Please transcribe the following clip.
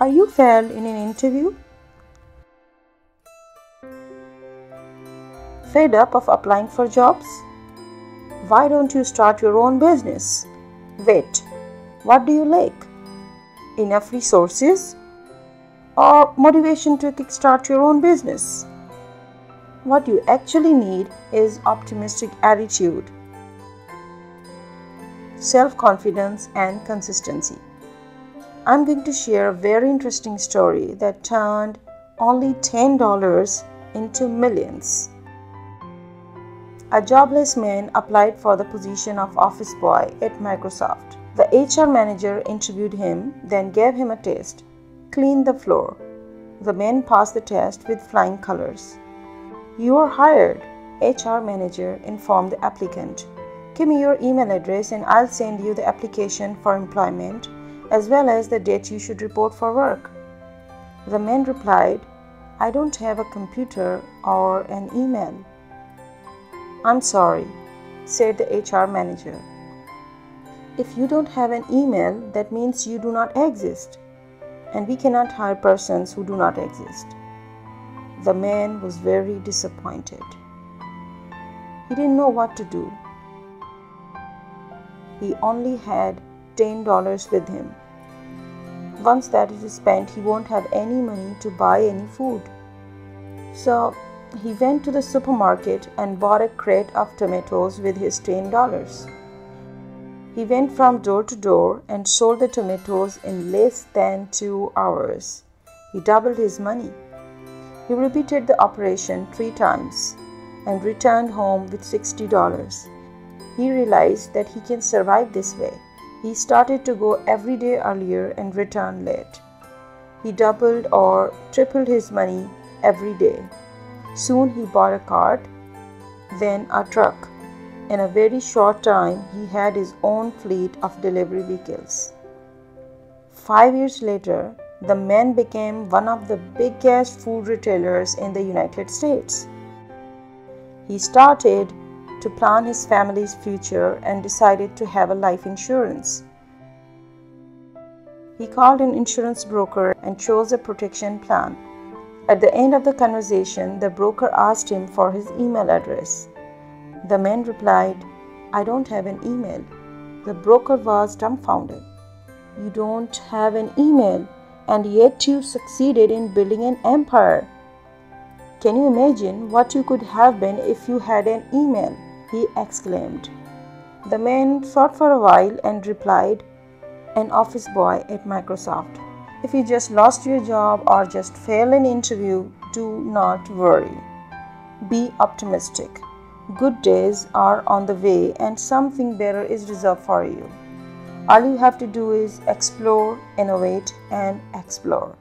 Are you failed in an interview? Fed up of applying for jobs? Why don't you start your own business? Wait, what do you lack? Enough resources? Or motivation to kickstart your own business? What you actually need is optimistic attitude, self-confidence, and consistency. I'm going to share a very interesting story that turned only $10 into millions. A jobless man applied for the position of office boy at Microsoft. The HR manager interviewed him, then gave him a test. Clean the floor. The man passed the test with flying colors. You are hired, HR manager informed the applicant. Give me your email address and I'll send you the application for employment as well as the date you should report for work. The man replied, I don't have a computer or an email. I'm sorry, said the HR manager. If you don't have an email, that means you do not exist, and we cannot hire persons who do not exist. The man was very disappointed. He didn't know what to do. He only had $10 with him. Once that is spent, he won't have any money to buy any food. So he went to the supermarket and bought a crate of tomatoes with his $10. He went from door to door and sold the tomatoes in less than 2 hours. He doubled his money. He repeated the operation 3 times and returned home with $60. He realized that he can survive this way. He started to go every day earlier and return late. He doubled or tripled his money every day. Soon he bought a cart, then a truck. In a very short time, he had his own fleet of delivery vehicles. 5 years later, the man became one of the biggest food retailers in the United States. He started to plan his family's future and decided to have a life insurance. He called an insurance broker and chose a protection plan. At the end of the conversation, the broker asked him for his email address. The man replied, I don't have an email. The broker was dumbfounded. You don't have an email, and yet you succeeded in building an empire. Can you imagine what you could have been if you had an email? He exclaimed. The man thought for a while and replied, an office boy at Microsoft. If you just lost your job or just failed an interview, do not worry. Be optimistic. Good days are on the way and something better is reserved for you. All you have to do is explore, innovate, and explore.